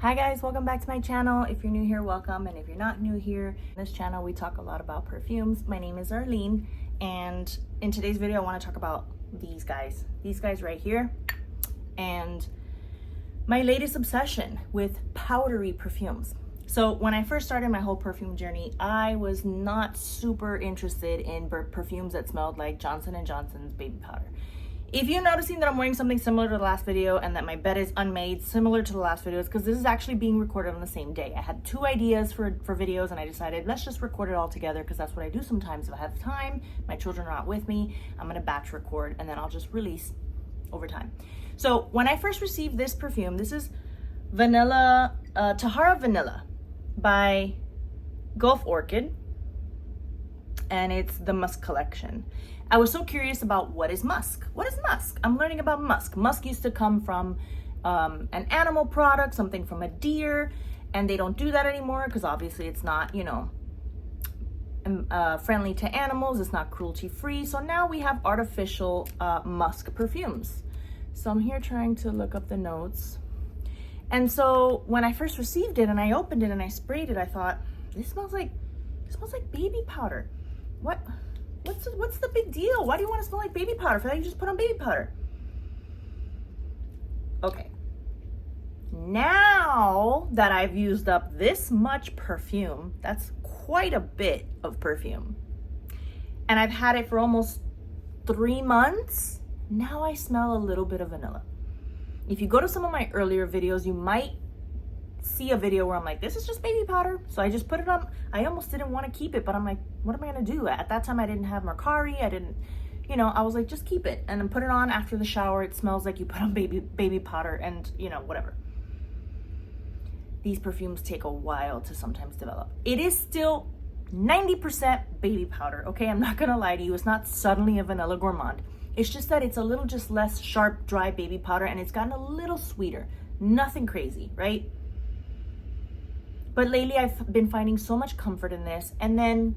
Hi guys, welcome back to my channel. If you're new here, welcome, and if you're not new here, in this channel we talk a lot about perfumes. My name is Arlene, and in today's video I want to talk about these guys right here, and my latest obsession with powdery perfumes. So when I first started my whole perfume journey, I was not super interested in perfumes that smelled like Johnson & Johnson's baby powder. If you're noticing that I'm wearing something similar to the last video and that my bed is unmade similar to the last video, it's because this is actually being recorded on the same day. I had two ideas for videos and I decided let's just record it all together because that's what I do sometimes. If I have time, my children are not with me, I'm gonna batch record and then I'll just release over time. So when I first received this perfume, this is Vanilla, Tahara Vanilla by Gulf Orchid, and it's the Musk collection. I was so curious about what is musk. What is musk? I'm learning about musk. Musk used to come from an animal product, something from a deer, and they don't do that anymore because obviously it's not, friendly to animals. It's not cruelty free. So now we have artificial musk perfumes. So I'm here trying to look up the notes. And so when I first received it and I opened it and I sprayed it, I thought, this smells like baby powder. What's the big deal? Why do you want to smell like baby powder? I feel like you just put on baby powder. Okay. Now that I've used up this much perfume, that's quite a bit of perfume, and I've had it for almost 3 months, now I smell a little bit of vanilla. If you go to some of my earlier videos, you might see a video where I'm like, this is just baby powder. So I just put it on. I almost didn't want to keep it, but I'm like, what am I gonna do? At that time I didn't have Mercari. I didn't, I was like, just keep it and then put it on after the shower. It smells like you put on baby powder and whatever. These perfumes take a while to sometimes develop. It is still 90% baby powder, okay? I'm not gonna lie to you. It's not suddenly a vanilla gourmand. It's just that it's a little just less sharp, dry baby powder, and it's gotten a little sweeter. Nothing crazy, right? But lately I've been finding so much comfort in this. And then,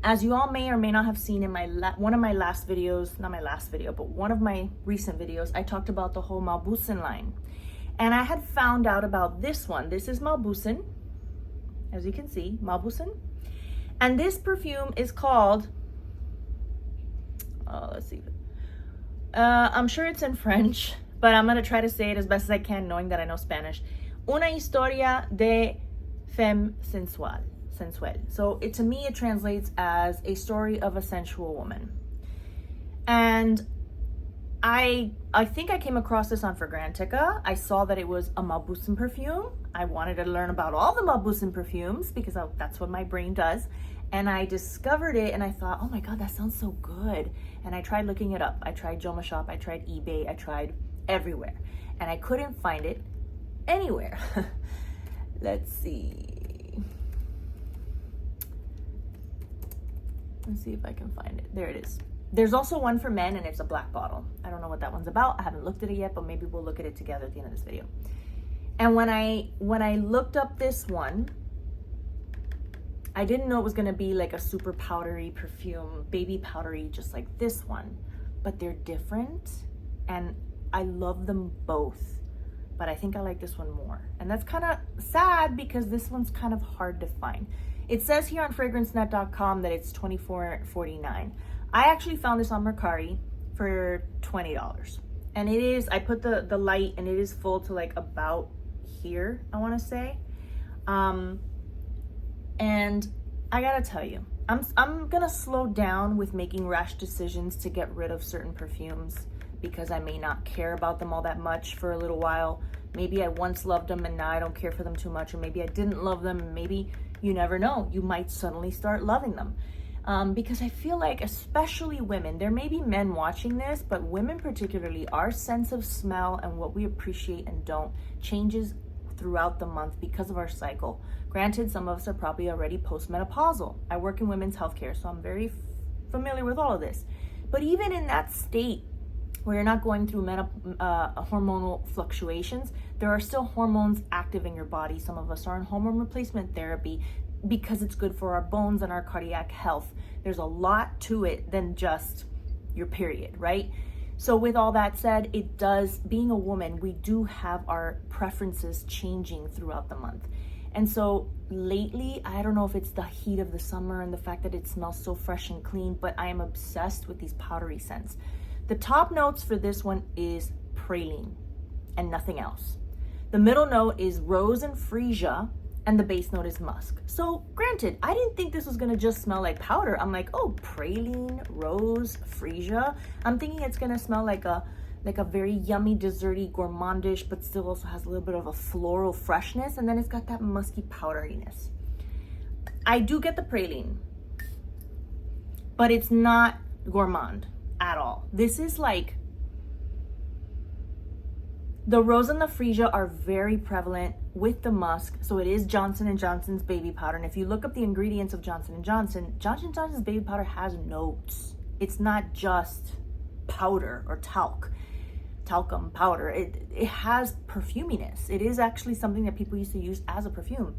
as you all may or may not have seen in one of my last videos, not my last video, but one of my recent videos, I talked about the whole Malusen line. And I had found out about this one. This is Malusen, as you can see, Malusen. And this perfume is called, let's see. I'm sure it's in French, but I'm gonna try to say it as best as I can, knowing that I know Spanish. Una historia de femme sensual. So to me, it translates as a story of a sensual woman. And I think I came across this on Fragrantica. I saw that it was a Malusen perfume. I wanted to learn about all the Malusen perfumes because that's what my brain does. And I discovered it and I thought, oh my God, that sounds so good. And I tried looking it up. I tried Joma Shop, I tried eBay, I tried everywhere. And I couldn't find it anywhere. Let's see if I can find it. There it is. There's also one for men and it's a black bottle. I don't know what that one's about. I haven't looked at it yet, but maybe we'll look at it together at the end of this video. And when I looked up this one, I didn't know it was gonna be like a super powdery perfume, baby powdery, just like this one, but they're different and I love them both. But I think I like this one more. And that's kind of sad because this one's kind of hard to find. It says here on fragrancenet.com that it's $24.49. I actually found this on Mercari for $20. And it is, I put the light and it is full to like about here, I wanna say. And I gotta tell you, I'm gonna slow down with making rash decisions to get rid of certain perfumes because I may not care about them all that much for a little while. Maybe I once loved them and now I don't care for them too much, or maybe I didn't love them and maybe, you never know, you might suddenly start loving them. Because I feel like, especially women, there may be men watching this, but women particularly, our sense of smell and what we appreciate and don't changes throughout the month because of our cycle. Granted, some of us are probably already postmenopausal. I work in women's healthcare, so I'm very familiar with all of this. But even in that state where you're not going through hormonal fluctuations, there are still hormones active in your body. Some of us are in hormone replacement therapy because it's good for our bones and our cardiac health. There's a lot to it than just your period, right? So with all that said, it does, being a woman, we do have our preferences changing throughout the month. And so lately, I don't know if it's the heat of the summer and the fact that it smells so fresh and clean, but I am obsessed with these powdery scents. The top notes for this one is praline and nothing else. The middle note is rose and freesia, and the base note is musk. So granted, I didn't think this was gonna just smell like powder. I'm like, oh, praline, rose, freesia. I'm thinking it's gonna smell like a very yummy, desserty, gourmandish, but still also has a little bit of a floral freshness, and then it's got that musky powderiness. I do get the praline, but it's not gourmand at all. This is like, the rose and the freesia are very prevalent with the musk, so it is Johnson & Johnson's baby powder. And if you look up the ingredients of Johnson & Johnson's baby powder has notes. It's not just powder or talcum powder. It has perfuminess. It is actually something that people used to use as a perfume.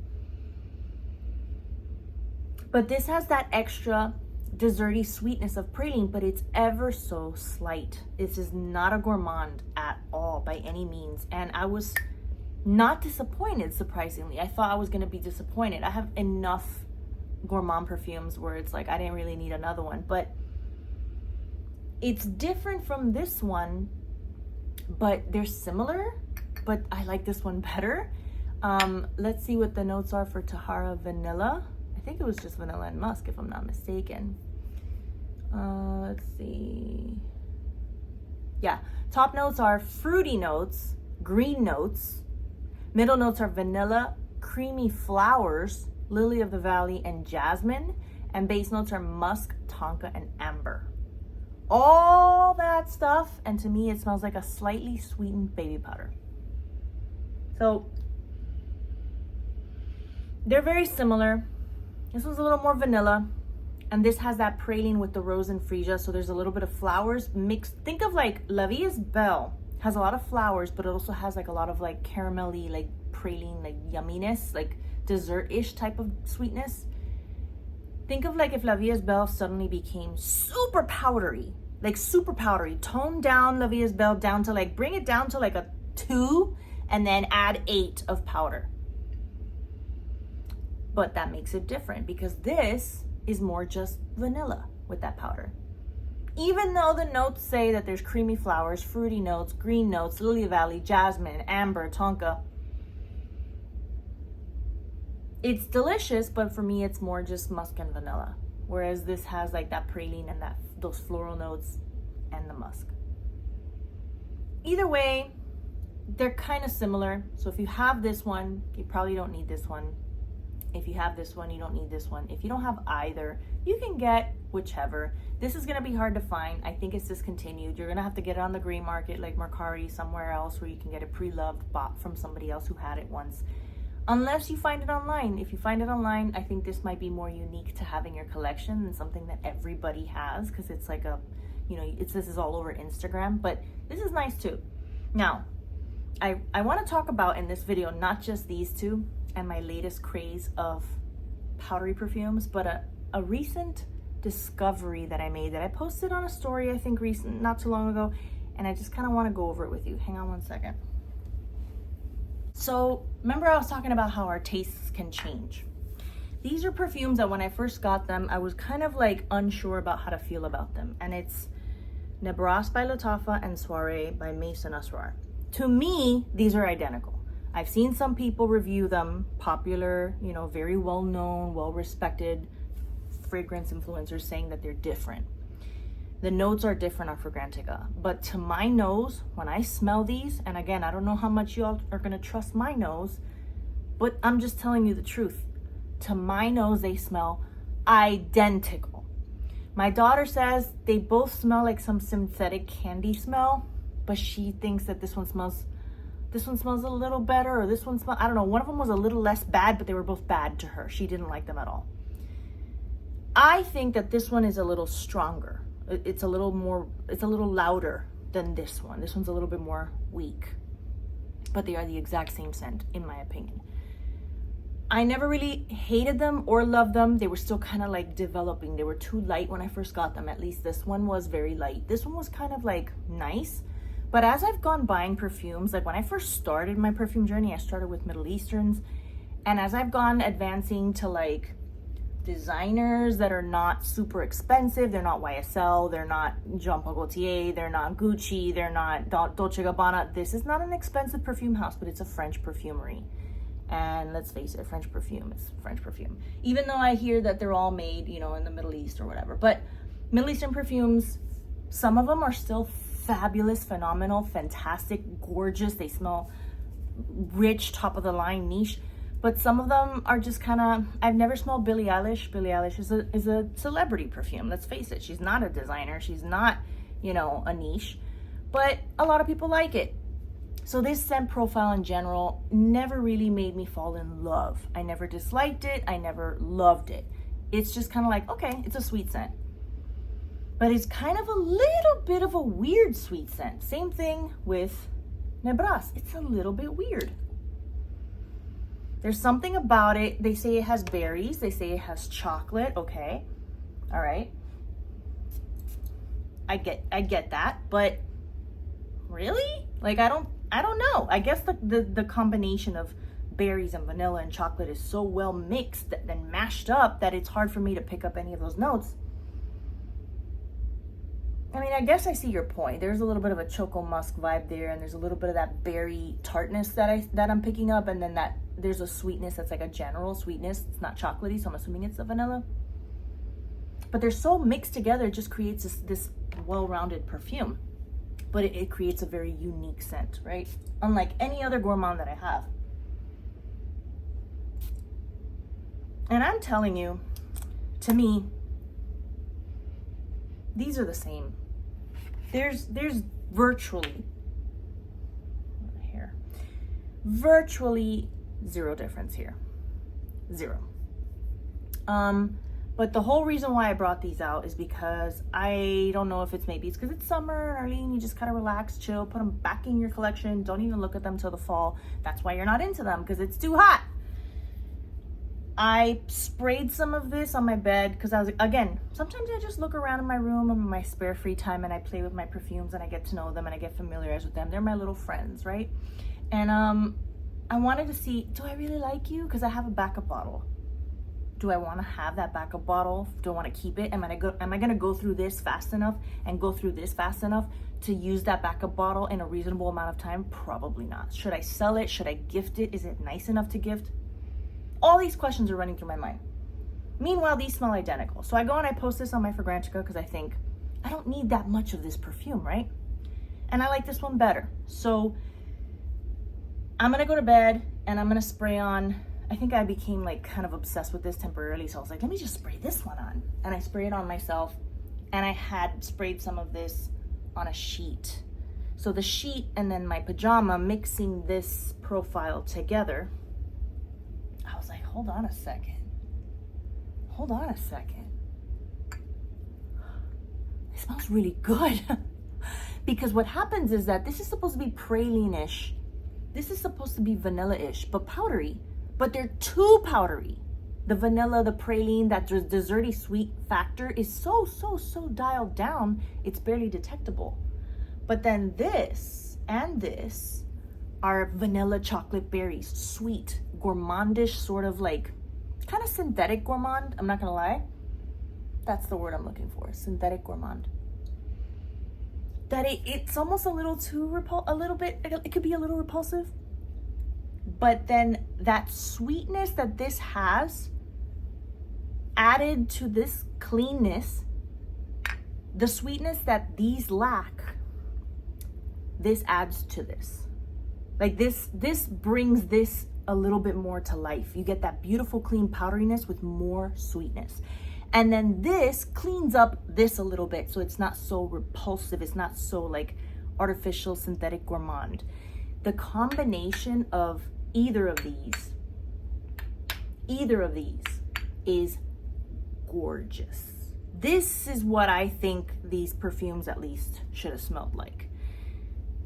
But this has that extra desserty sweetness of praline, but it's ever so slight. This is not a gourmand at all by any means, and I was not disappointed, surprisingly. I thought I was going to be disappointed. I have enough gourmand perfumes where it's like I didn't really need another one, but it's different from this one, but they're similar, but I like this one better. Let's see what the notes are for Tahara Vanilla. I think it was just vanilla and musk, if I'm not mistaken. Let's see. Yeah, top notes are fruity notes, green notes. Middle notes are vanilla, creamy flowers, lily of the valley, and jasmine. And base notes are musk, tonka, and amber. All that stuff, and to me it smells like a slightly sweetened baby powder. So they're very similar. This one's a little more vanilla, and this has that praline with the rose and freesia, so there's a little bit of flowers mixed. Think of like La Vie is Belle has a lot of flowers, but it also has like a lot of like caramelly, like praline, like yumminess, like dessert-ish type of sweetness. Think of like if La Vie is Belle suddenly became super powdery, toned down La Vie is Belle down to like, bring it down to like a 2 and then add 8 of powder. But that makes it different because this is more just vanilla with that powder. Even though the notes say that there's creamy flowers, fruity notes, green notes, lily valley, jasmine, amber, tonka. It's delicious, but for me, it's more just musk and vanilla. Whereas this has like that praline and those floral notes and the musk. Either way, they're kind of similar. So if you have this one, you probably don't need this one. If you have this one, you don't need this one. If you don't have either, you can get whichever. This is gonna be hard to find. I think it's discontinued. You're gonna have to get it on the gray market like Mercari, somewhere else where you can get it pre-loved, bought from somebody else who had it once. Unless you find it online. If you find it online, I think this might be more unique to having your collection than something that everybody has, because it's like a, this is all over Instagram, but this is nice too. Now, I wanna talk about in this video, not just these two and my latest craze of powdery perfumes, but a recent discovery that I made that I posted on a story, I think not too long ago, and I just kind of want to go over it with you. Hang on one second. So remember I was talking about how our tastes can change. These are perfumes that when I first got them, I was kind of like unsure about how to feel about them, and it's Nebras by Lattafa and Soirée by Mason Asrar. To me, these are identical. I've seen some people review them, popular, very well-known, well-respected fragrance influencers saying that they're different. The notes are different on Fragrantica, but to my nose, when I smell these, and again, I don't know how much y'all are gonna trust my nose, but I'm just telling you the truth. To my nose, they smell identical. My daughter says they both smell like some synthetic candy smell, but she thinks that this one smells a little better, or this one smells, I don't know, one of them was a little less bad, but they were both bad to her. She didn't like them at all. I think that this one is a little stronger. It's a little louder than this one. This one's a little bit more weak, but they are the exact same scent, in my opinion. I never really hated them or loved them. They were still kind of like developing. They were too light when I first got them. At least this one was very light. This one was kind of like nice. But as I've gone buying perfumes, like when I first started my perfume journey, I started with Middle Easterns. And as I've gone advancing to like designers that are not super expensive, they're not YSL, they're not Jean Paul Gaultier, they're not Gucci, they're not Dolce & Gabbana. This is not an expensive perfume house, but it's a French perfumery. And let's face it, French perfume is French perfume. Even though I hear that they're all made, you know, in the Middle East or whatever. But Middle Eastern perfumes, some of them are still fabulous, phenomenal, fantastic, gorgeous. They smell rich, top of the line, niche. But some of them are just kind of, I've never smelled Billie Eilish. Billie Eilish is a celebrity perfume. Let's face it. She's not a designer. She's not, you know, a niche. But a lot of people like it. So this scent profile in general never really made me fall in love. I never disliked it. I never loved it. It's just kind of like, okay, it's a sweet scent. But it's kind of a little bit of a weird sweet scent. Same thing with Nebras. It's a little bit weird. There's something about it. They say it has berries. They say it has chocolate. Okay. All right. I get that, but really? Like, I don't know. I guess the combination of berries and vanilla and chocolate is so well mixed and mashed up that it's hard for me to pick up any of those notes. I mean, I guess I see your point. There's a little bit of a choco musk vibe there, and there's a little bit of that berry tartness that I'm picking up, and then there's a sweetness that's like a general sweetness. It's not chocolatey, so I'm assuming it's the vanilla. But they're so mixed together, it just creates this well-rounded perfume. But it creates a very unique scent, right? Unlike any other gourmand that I have. And I'm telling you, to me, these are the same. There's virtually zero difference here. Zero. But the whole reason why I brought these out is because I don't know if it's because it's summer, Arlene, you just kind of relax, chill, put them back in your collection. Don't even look at them till the fall. That's why you're not into them, because it's too hot. I sprayed some of this on my bed because I was, again, sometimes I just look around in my room in my spare free time and I play with my perfumes and I get to know them and I get familiarized with them. They're my little friends, right? And I wanted to see, do I really like you? Because I have a backup bottle. Do I want to have that backup bottle? Do I want to keep it? Am I going to go through this fast enough and go through this fast enough to use that backup bottle in a reasonable amount of time? Probably not. Should I sell it? Should I gift it? Is it nice enough to gift? All these questions are running through my mind. Meanwhile, these smell identical. So I go and I post this on my Fragrantica because I think I don't need that much of this perfume, right? And I like this one better. So I'm going to go to bed and I'm going to spray on, I think I became like kind of obsessed with this temporarily. So I was like, let me just spray this one on. And I sprayed it on myself and I had sprayed some of this on a sheet. So the sheet and then my pajama mixing this profile together. I was like, hold on a second. It smells really good. Because what happens is that this is supposed to be praline-ish. This is supposed to be vanilla-ish, but powdery. But they're too powdery. The vanilla, the praline, that desserty sweet factor is so dialed down, it's barely detectable. But then this and this are vanilla chocolate berries, sweet, gourmandish, sort of like, kind of synthetic gourmand, I'm not gonna lie. That's the word I'm looking for, synthetic gourmand. That it's almost a little too it could be a little repulsive. But then that sweetness that this has, added to this cleanness, the sweetness that these lack, this adds to this. Like this brings this a little bit more to life. You get that beautiful clean powderiness with more sweetness. And then this cleans up this a little bit so it's not so repulsive. It's not so like artificial synthetic gourmand. The combination of either of these is gorgeous. This is what I think these perfumes at least should have smelled like.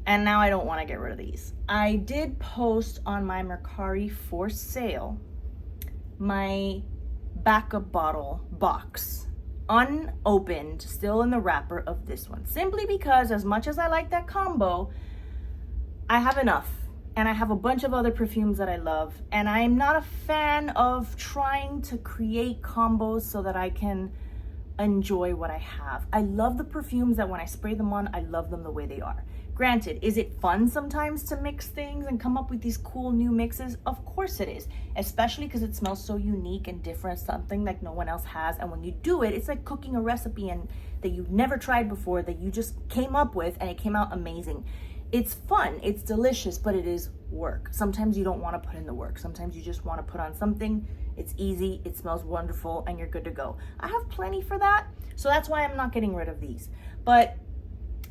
And now I don't want to get rid of these. I did post on my Mercari for sale my backup bottle box unopened, still in the wrapper of this one, simply because as much as I like that combo, I have enough. And I have a bunch of other perfumes that I love, and I'm not a fan of trying to create combos so that I can enjoy what I have. I love the perfumes that when I spray them on, I love them the way they are. Granted, is it fun sometimes to mix things and come up with these cool new mixes? Of course it is, especially because it smells so unique and different, something like no one else has. And when you do it, it's like cooking a recipe and that you've never tried before, that you just came up with, and it came out amazing. It's fun, it's delicious, but it is work. Sometimes you don't want to put in the work. Sometimes you just want to put on something, it's easy, it smells wonderful, and you're good to go. I have plenty for that, so that's why I'm not getting rid of these. But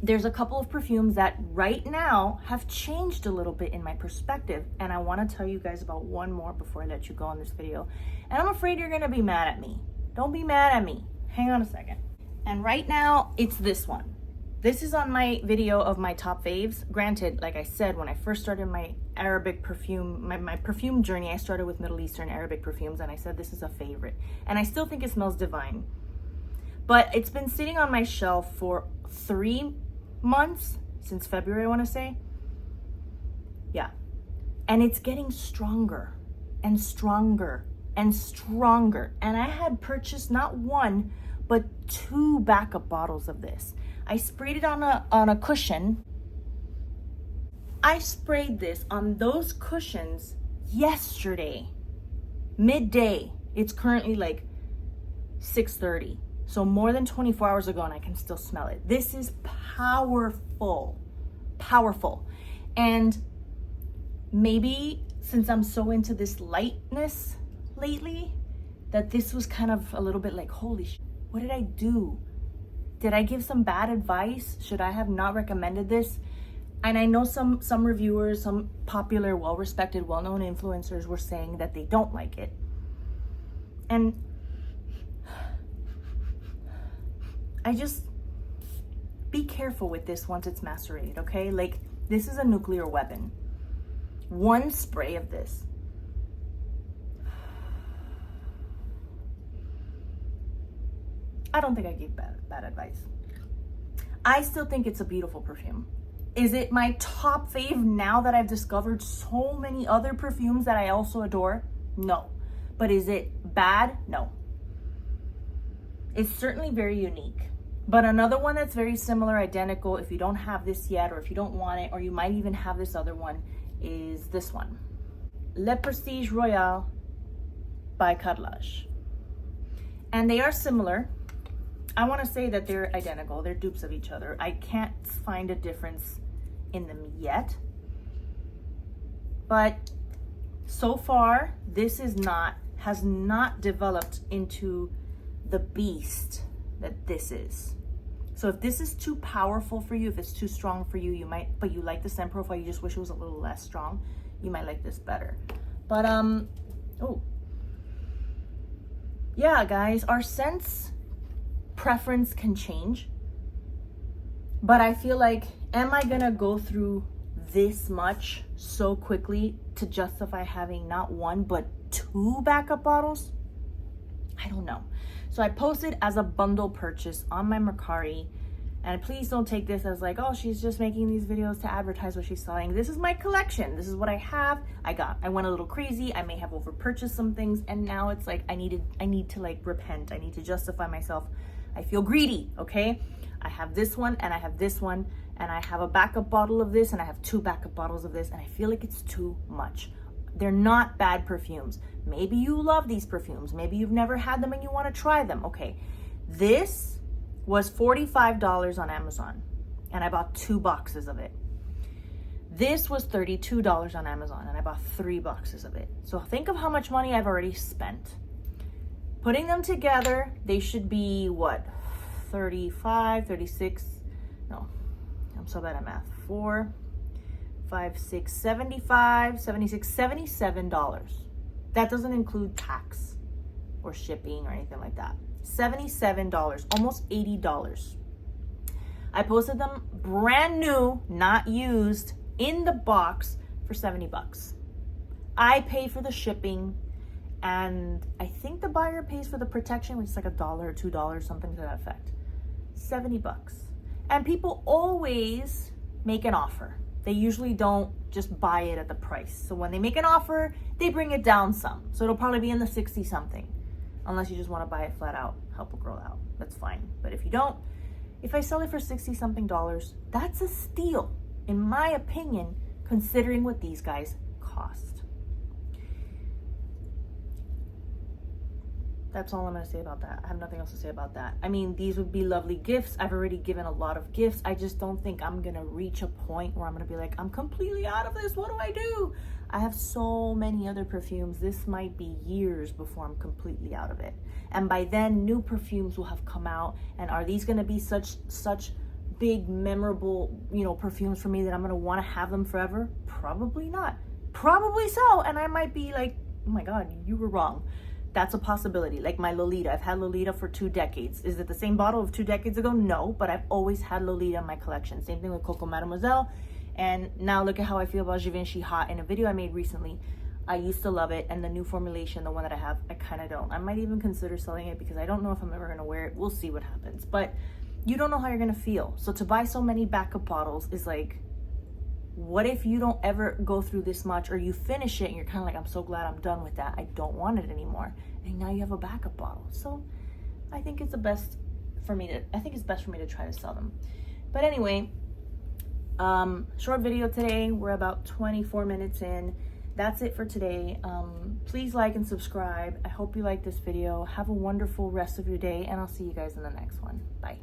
there's a couple of perfumes that right now have changed a little bit in my perspective, and I want to tell you guys about one more before I let you go on this video. And I'm afraid you're gonna be mad at me. Don't be mad at me. Hang on a second. And right now, it's this one. This is on my video of my top faves. Granted, like I said, when I first started my Arabic perfume, my perfume journey, I started with Middle Eastern Arabic perfumes, and I said this is a favorite. And I still think it smells divine. But it's been sitting on my shelf for 3 months, since February, I wanna say. Yeah. And it's getting stronger and stronger and stronger. And I had purchased not one, but 2 backup bottles of this. I sprayed it on a cushion. I sprayed this on those cushions yesterday, midday. It's currently like 6:30. So more than 24 hours ago, and I can still smell it. This is powerful, powerful. And maybe since I'm so into this lightness lately, that this was kind of a little bit like, holy shit, what did I do? Did I give some bad advice? Should I have not recommended this? And I know some reviewers, some popular, well-respected, well-known influencers were saying that they don't like it. And I just, be careful with this once it's macerated, okay? Like, this is a nuclear weapon. One spray of this. I don't think I gave bad advice. I still think it's a beautiful perfume. Is it my top fave now that I've discovered so many other perfumes that I also adore? No. But is it bad? No. It's certainly very unique. But another one that's very similar, identical, if you don't have this yet, or if you don't want it, or you might even have this other one, is this one. Le Prestige Royal by Carrelage. And they are similar. I want to say that they're identical. They're dupes of each other. I can't find a difference in them yet. But so far, this has not developed into the beast that this is. So if this is too powerful for you, if it's too strong for you, but you like the scent profile, you just wish it was a little less strong, you might like this better. But yeah, guys, our scents preference can change, but I feel like, am I gonna go through this much so quickly to justify having not one but 2 backup bottles? I don't know. So I posted as a bundle purchase on my Mercari, and please don't take this as like, oh, she's just making these videos to advertise what she's selling. This is my collection. This is what I have. I went a little crazy. I may have over purchased some things, and now it's like I need to like repent. I need to justify myself. I feel greedy, okay? I have this one, and I have this one, and I have a backup bottle of this, and I have 2 backup bottles of this, and I feel like it's too much. They're not bad perfumes. Maybe you love these perfumes. Maybe you've never had them and you want to try them. Okay, this was $45 on Amazon, and I bought 2 boxes of it. This was $32 on Amazon, and I bought 3 boxes of it. So think of how much money I've already spent. Putting them together, they should be what? 35, 36, no, I'm so bad at math. 4, 5, 6, 75, 76, $77. That doesn't include tax or shipping or anything like that. $77, almost $80. I posted them brand new, not used, in the box for $70. I paid for the shipping And I think the buyer pays for the protection, which is like $1 or $2, something to that effect. 70 bucks. And people always make an offer. They usually don't just buy it at the price. So when they make an offer, they bring it down some. So it'll probably be in the 60 something. Unless you just want to buy it flat out, help a girl out. That's fine. But if you don't, if I sell it for 60 something dollars, that's a steal, in my opinion, considering what these guys cost. That's all I'm going to say about that. I have nothing else to say about that. I mean, these would be lovely gifts. I've already given a lot of gifts. I just don't think I'm going to reach a point where I'm going to be like, I'm completely out of this. What do I do? I have so many other perfumes. This might be years before I'm completely out of it. And by then, new perfumes will have come out. And are these going to be such big, memorable, perfumes for me that I'm going to want to have them forever? Probably not. Probably so. And I might be like, oh my God, you were wrong. That's a possibility. Like my Lolita. I've had Lolita for 2 decades. Is it the same bottle of 2 decades ago? No, but I've always had Lolita in my collection. Same thing with Coco Mademoiselle. And now look at how I feel about Givenchy Hot in a video I made recently. I used to love it, and the new formulation, the one that I have, I kind of don't. I might even consider selling it because I don't know if I'm ever going to wear it. We'll see what happens. But you don't know how you're going to feel. So to buy so many backup bottles is like, what if you don't ever go through this much, or you finish it and you're kind of like, I'm so glad I'm done with that. I don't want it anymore. And now you have a backup bottle. So I think it's best for me to try to sell them. But anyway, short video today. We're about 24 minutes in. That's it for today. Please like and subscribe. I hope you like this video. Have a wonderful rest of your day, and I'll see you guys in the next one. Bye.